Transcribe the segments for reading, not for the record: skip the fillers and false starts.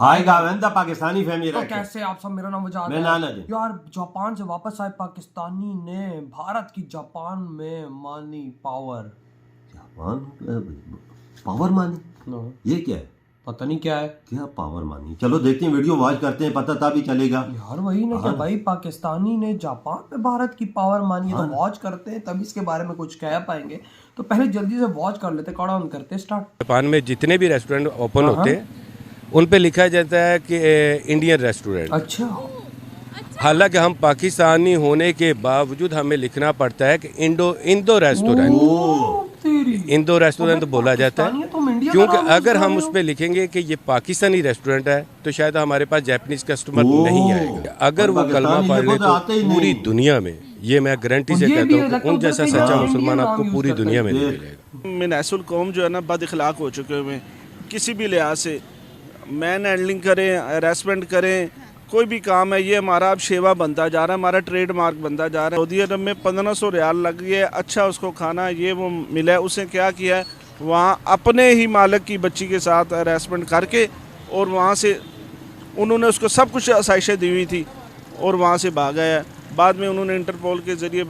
हाय गावेंदा Pakistani family तो रखे कैसे आप सब, मेरा नाम वजाद मैं है। नाना जी। यार जापान से वापस आए पाकिस्तानी ने भारत की जापान में मानी पावर। पावर मानी नो, ये क्या है? पता नहीं क्या है क्या पावर मानी? चलो देखते हैं, वीडियो वॉच करते हैं, पता तभी चलेगा। यार। वही ना कि भाई पाकिस्तानी ने जापान में भारत की पावर मानी है, तो वॉच करते हैं तभी इसके बारे में कुछ कह पाएंगे। तो पहले जल्दी से वॉच कर लेते, कड़ा ऑन करते स्टार्ट। जापान में जितने भी रेस्टोरेंट ओपन होते हैं उन पे लिखा जाता है कि इंडियन रेस्टोरेंट। अच्छा, हालांकि हम पाकिस्तानी होने के बावजूद हमें लिखना पड़ता है कि इंदो रेस्टोरेंट। इंदो रेस्टोरेंट बोला जाता है क्योंकि अगर हम उस पर लिखेंगे कि ये पाकिस्तानी रेस्टोरेंट है तो शायद हमारे पास जापानीज कस्टमर नहीं आएगा। अगर वो कलमा पढ़ ले तो पूरी दुनिया में, ये मैं गारंटी से कहता हूँ कि उन जैसा सच्चा मुसलमान आपको पूरी दुनिया में नहीं मिलेगा। मिनासुल कौम जो है ना बद इखलाक हो चुके हुए हैं किसी भी लिहाज से। मैन हैंडलिंग करें, हरासमेंट करें, कोई भी काम है, ये हमारा अब शेवा बनता जा रहा है, हमारा ट्रेडमार्क बनता जा रहा है। सऊदी अरब में 1500 रियाल लग गई है, अच्छा उसको खाना ये वो मिला है। उसने क्या किया है, वहाँ अपने ही मालिक की बच्ची के साथ हरासमेंट करके और वहाँ से उन्होंने उसको सब कुछ आसाइशें दी हुई थी और वहाँ से भागा है। बाद में उन्होंने इंटरपोल के जरिए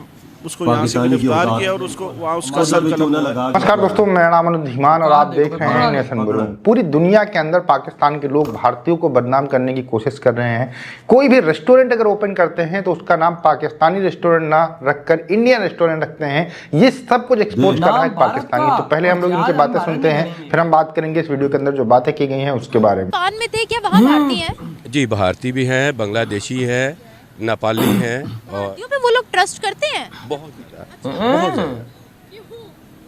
उसको यहाँ से गिरफ्तार किया और उसको वहाँ उसका सर कलम लगा। नमस्कार दोस्तों, मेरा नाम अनुज धीमान और आप देख रहे हैं नेशन गुरु। पूरी दुनिया के अंदर पाकिस्तान के लोग भारतीयों को बदनाम करने की कोशिश कर रहे हैं। कोई भी रेस्टोरेंट अगर ओपन करते हैं तो उसका नाम पाकिस्तानी रेस्टोरेंट ना रखकर इंडियन रेस्टोरेंट रखते हैं। ये सब कुछ एक्सपोज कर रहा है पाकिस्तानी। तो पहले हम लोग इनकी बातें सुनते हैं, फिर हम बात करेंगे इस वीडियो के अंदर जो बातें की गई हैं उसके बारे में। पाकिस्तान में थे क्या? वहाँ भारतीय हैं? जी, भारतीय भी हैं, बांग्लादेशी है, नेपाली हैं और भारतीयों पे वो लोग ट्रस्ट करते हैं? बहुत ज़्यादा।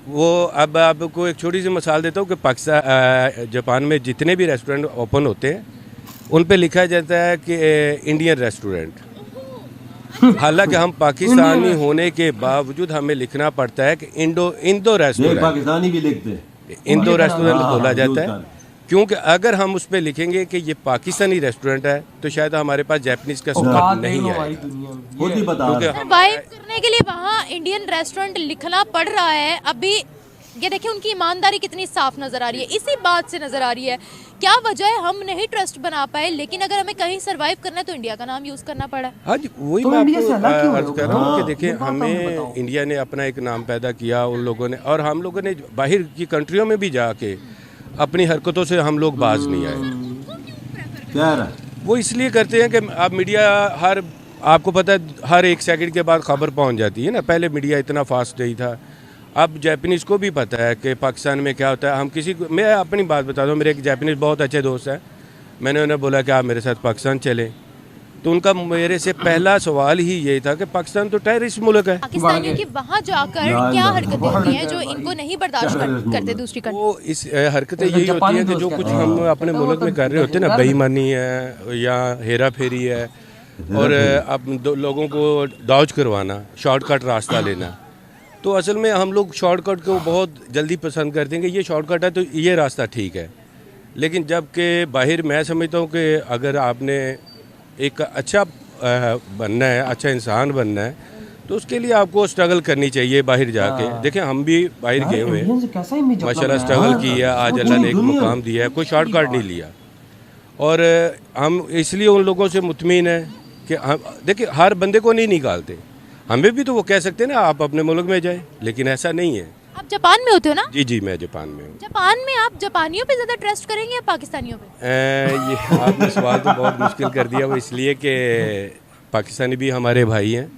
वो अब आपको एक छोटी सी मिसाल देता हूँ कि पाकिस्तान जापान में जितने भी रेस्टोरेंट ओपन होते हैं उन पे लिखा जाता है कि इंडियन रेस्टोरेंट। हालांकि हम पाकिस्तानी होने के बावजूद हमें लिखना पड़ता है कि इंदो रेस्टोरेंट। पाकिस्तानी भी लिखते हैं, इंदो रेस्टोरेंट बोला जाता है क्योंकि अगर हम उस पर लिखेंगे कि ये पाकिस्तानी रेस्टोरेंट है तो शायद हमारे पास जापानीज कस्टमर नहीं आएगा। खुद ही बता रहे हैं। सर्वाइव करने के लिए वहाँ इंडियन रेस्टोरेंट लिखना पड़ रहा है। अभी ये देखिए उनकी ईमानदारी कितनी साफ नजर आ रही है, इसी बात से नजर आ रही है। क्या वजह है हम नहीं ट्रस्ट बना पाए, लेकिन अगर हमें कहीं सरवाइव करना है तो इंडिया का नाम यूज करना पड़ा। हाँ जी, वही मैं आपको अर्ज कर रहा हूँ कि देखिए हमें इंडिया ने अपना एक नाम पैदा किया उन लोगों ने, और हम लोगों ने बाहर की कंट्रियों में भी जाके अपनी हरकतों से हम लोग बाज नहीं आए। क्या रहा? वो इसलिए करते हैं कि अब मीडिया आपको पता है हर एक सेकंड के बाद खबर पहुंच जाती है ना। पहले मीडिया इतना फास्ट नहीं था। अब जापानीज़ को भी पता है कि पाकिस्तान में क्या होता है। हम किसी को, मैं अपनी बात बता दूं, मेरे एक जापानीज़ बहुत अच्छे दोस्त हैं, मैंने उन्हें बोला कि आप मेरे साथ पाकिस्तान चलें, तो उनका मेरे से पहला सवाल ही यही था कि पाकिस्तान तो टेररिस्ट मुल्क है। पाकिस्तानियों की वहाँ जाकर क्या हरकतें होती हैं जो इनको नहीं बर्दाश्त करते दूसरी कंट्री? वो इस हरकतें यही होती हैं कि जो कुछ हम अपने मुल्क में कर रहे होते हैं ना, बेईमानी है या हेरा फेरी है, और अब लोगों को दौज करवाना, शॉर्टकट रास्ता लेना। तो असल में हम लोग शॉर्टकट को बहुत जल्दी पसंद करते हैं कि ये शॉर्टकट है तो ये रास्ता ठीक है। लेकिन जबकि बाहर मैं समझता हूँ कि अगर आपने एक अच्छा बनना है, अच्छा इंसान बनना है, तो उसके लिए आपको स्ट्रगल करनी चाहिए बाहर जाके। देखें हम भी बाहर गए हुए हैं, माशाल्लाह स्ट्रगल की है, आज अल्लाह ने एक मुकाम दिया है, कोई शॉर्टकट नहीं लिया। और हम इसलिए उन लोगों से मुतमिन हैं कि हम देखिए हर बंदे को नहीं निकालते। हमें भी तो वो कह सकते हैं ना आप अपने मुल्क में जाएं, लेकिन ऐसा नहीं है। आप जापान में होते हो ना? जी, मैं जापान में हूँ। जापान में आप जापानियों पे ज़्यादा ट्रस्ट करेंगे या पाकिस्तानियों पे? ये आपने सवाल तो बहुत मुश्किल कर दिया। वो इसलिए कि पाकिस्तानी भी हमारे भाई हैं,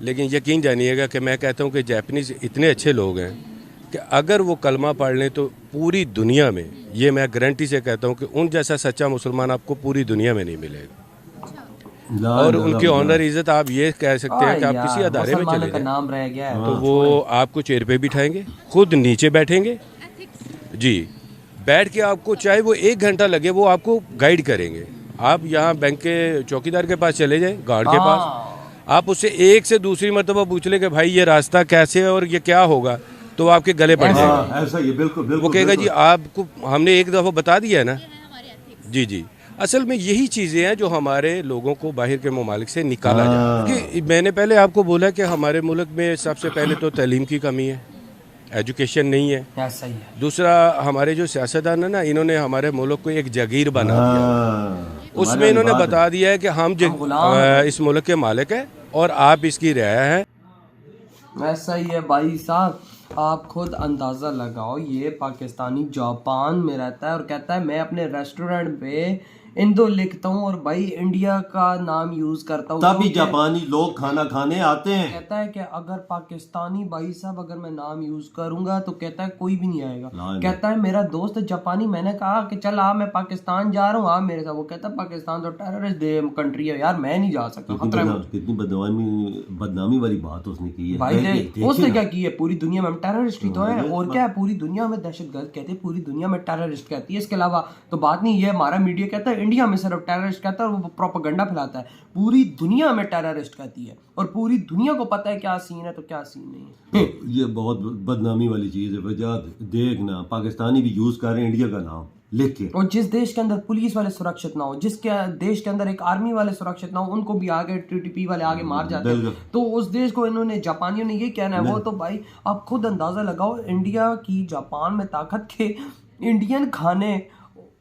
लेकिन यकीन जानिएगा कि मैं कहता हूँ कि जापानीज़ इतने अच्छे लोग हैं कि अगर वो कलमा पढ़ लें तो पूरी दुनिया में, ये मैं गारंटी से कहता हूँ कि उन जैसा सच्चा मुसलमान आपको पूरी दुनिया में नहीं मिलेगा। और उनकी ऑनर इज्जत आप ये कह सकते हैं कि आप किसी अदारे में चले जाएं नाम रह गया है तो वो आपको चेयर पे बिठाएंगे, खुद नीचे बैठेंगे जी, बैठ के आपको चाहे वो 1 घंटा लगे वो आपको गाइड करेंगे। आप यहाँ बैंक के चौकीदार के पास चले जाएं, गार्ड के पास, आप उससे एक से दूसरी मरतबा पूछ ले कि भाई ये रास्ता कैसे है और ये क्या होगा, तो आपके गले पड़ जाएगा। ऐसा ही बिल्कुल वो कहेगा जी आपको हमने एक दफ़ा बता दिया है ना। जी, असल में यही चीज़ें हैं जो हमारे लोगों को बाहर के ममालिक से निकाला जाए। कि मैंने पहले आपको बोला कि हमारे मुल्क में सबसे पहले तो तालीम की कमी है। एजुकेशन नहीं है। ऐसा ही है। दूसरा, हमारे जो सियासतदान है ना, इन्होंने हमारे मुल्क को एक जागीर बना दिया। हाँ, उसमें इन्होंने बता दिया है कि हम इस मुल्क के मालिक हैं और आप इसकी रियाया हैं। ऐसा ही है भाई साहब, आप खुद अंदाज़ा लगाओ, ये पाकिस्तानी जापान में रहता है और कहता है मैं अपने रेस्टोरेंट पे इंदो लिखता हूँ और भाई इंडिया का नाम यूज़ करता हूँ। तभी जापानी लोग खाना खाने आते हैं। कहता है कि अगर पाकिस्तानी भाई साहब अगर मैं नाम यूज़ करूंगा तो कहता है कोई भी नहीं आएगा। कहता है मेरा दोस्त जापानी, मैंने कहा कि चल आ मैं पाकिस्तान जा रहा हूँ, आ मेरे साथ। वो कहता है पाकिस्तान तो टेररिस्ट कंट्री है यार, मैं नहीं जा सकता। कितनी बदनामी वाली बात उसने की है भाई। उसने क्या की है, पूरी दुनिया में हम टेररिस्ट ही तो है, और क्या है, पूरी दुनिया में दहशतगर्द कहते हैं, पूरी दुनिया में टेररिस्ट कहती है। इसके अलावा तो बात नहीं, ये हमारा मीडिया कहता है इंडिया में सिर्फ टेररिस्ट कहता है और वो प्रोपेगेंडा फैलाता है। पूरी दुनिया में टेररिस्ट कहती है और पूरी दुनिया को पता है क्या सीन है तो क्या सीन नहीं है। ये बहुत बदनामी वाली चीज है। वजह देखना, पाकिस्तानी भी यूज कर रहे हैं इंडिया का नाम लिख के। और जिस देश के अंदर पुलिस वाले सुरक्षित ना हो, जिसके देश के अंदर एक आर्मी वाले सुरक्षित ना हो, उनको भी आगे टीटीपी वाले आगे मार जाते हैं। तो उस देश को इन्होंने, जापानियों ने ये कहना है। वो तो भाई आप खुद अंदाजा लगाओ, इंडिया की जापान में ताकत के इंडियन खाने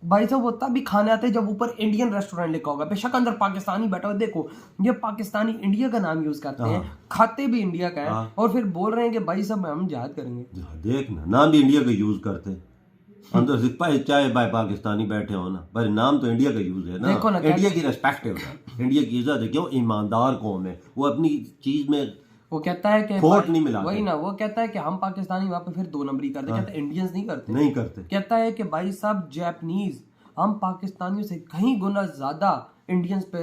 भाई साहब वो तभी खाने आते हैं जब ऊपर इंडियन रेस्टोरेंट लिखा होगा। बेशक अंदर पाकिस्तानी बैठा हो, देखो ये पाकिस्तानी इंडिया का नाम यूज करते हैं, खाते भी इंडिया का है और फिर बोल रहे हैं कि भाई साहब हम जिहाद करेंगे। देखना, नाम भी इंडिया का यूज करते हैं अंदर से, चाहे भाई पाकिस्तानी बैठे हो ना, पर नाम तो इंडिया का यूज है ना। देखो ना, इंडिया की रिस्पेक्ट है, इंडिया की इज्जत है। क्यों? ईमानदार कौम है, वो अपनी चीज में वो कहता है कि खोट नहीं मिला। वही ना, वो कहता है कि हम पाकिस्तानी वहाँ पे फिर 2 नंबरी करते। कहता है इंडियंस नहीं करते। कहता है कि भाई साहब जैपनीज हम पाकिस्तानियों से कहीं गुना ज्यादा इंडियंस पे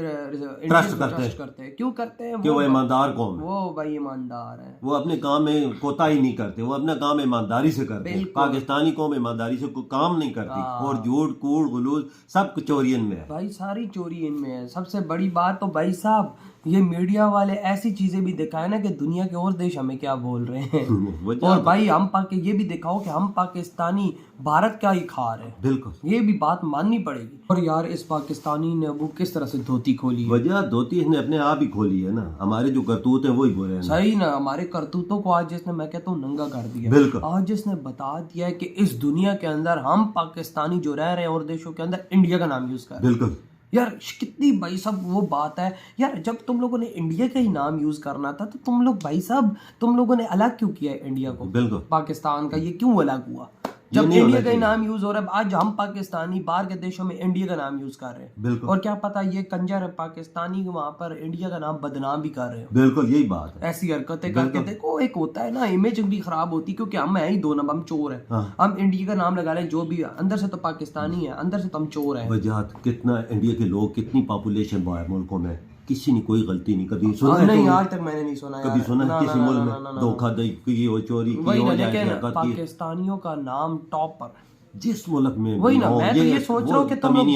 ट्रस्ट करते हैं। क्यों करते हैं? वो ईमानदार कौम है, वो भाई ईमानदार है, वो अपने काम में कोताही नहीं करते, वो अपना काम ईमानदारी से करते हैं। पाकिस्तानी कौम ईमानदारी से कोई काम नहीं करती और झूठ कूड़ गुलूज सब चोरी इनमें है भाई, सारी चोरी इनमें है। सबसे बड़ी बात तो भाई साहब ये मीडिया वाले ऐसी चीजें भी दिखाए ना कि दुनिया के और देश हमें क्या बोल रहे हैं। और भाई हम ये भी दिखाओ कि हम पाकिस्तानी भारत का ही खा रहे हैं। बिल्कुल, ये भी बात माननी पड़ेगी। और यार इस पाकिस्तानी ने वो किस तरह से धोती खोली है। वजह धोती इसने अपने आप ही खोली है ना, हमारे जो करतूत है वही बोल रहे हैं। सही ना, हमारे करतूतों को आज जिसने, मैं कहता हूँ, नंगा कर दिया। बिल्कुल, आज जिसने बता दिया है कि इस दुनिया के अंदर हम पाकिस्तानी जो रह रहे हैं और देशों के अंदर इंडिया का नाम यूज कर रहे हैं। बिल्कुल यार, कितनी भाई साहब वो बात है यार, जब तुम लोगों ने इंडिया का ही नाम यूज करना था तो तुम लोग भाई साहब तुम लोगों ने अलग क्यों किया है इंडिया को? बिल्कुल, पाकिस्तान का ये क्यों अलग हुआ जब इंडिया का ही नाम यूज हो रहा है? आज हम पाकिस्तानी बाहर के देशों में इंडिया का नाम यूज कर रहे हैं। बिल्कुल, और क्या पता ये कंजर है पाकिस्तानी वहां पर इंडिया का नाम बदनाम भी कर रहे हो। बिल्कुल, यही बात है। ऐसी हरकतें करके देखो, एक होता है ना, इमेज भी खराब होती है क्योंकि हम है ही 2 नंबर, हम चोर है। हम इंडिया का नाम लगा रहे हैं, जो भी अंदर से तो पाकिस्तानी है, अंदर से तो हम चोर है। वजह कितना इंडिया के लोग, कितनी पॉपुलेशन है मुल्कों में, किसी ने कोई गलती नहीं कभी सुना नहीं, आज तक मैंने नहीं सुना कभी सुना किसी मुल्क में धोखाधही की हो, चोरी की हो, लेकिन पाकिस्तानियों का नाम टॉप पर जिस मुल्क में। वही ना, मैं तो ये सोच रहा हूँ कि तुम लोग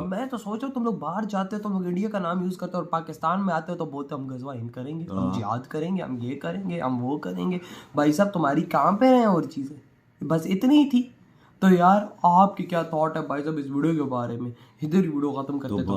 मैं तो सोच रहा हूँ तुम लोग बाहर जाते हो, तुम लोग इंडिया का नाम यूज करते हो और पाकिस्तान में आते हो तो बोलते हम गजवा हिंद करेंगे, हम जिहाद करेंगे, हम ये करेंगे, हम वो करेंगे। भाई साहब तुम्हारी कहाँ पे रहे और चीजें बस इतनी ही थी। तो यार आपकी क्या थॉट है भाई साहब इस वीडियो के बारे में? इधर वीडियो खत्म करते तो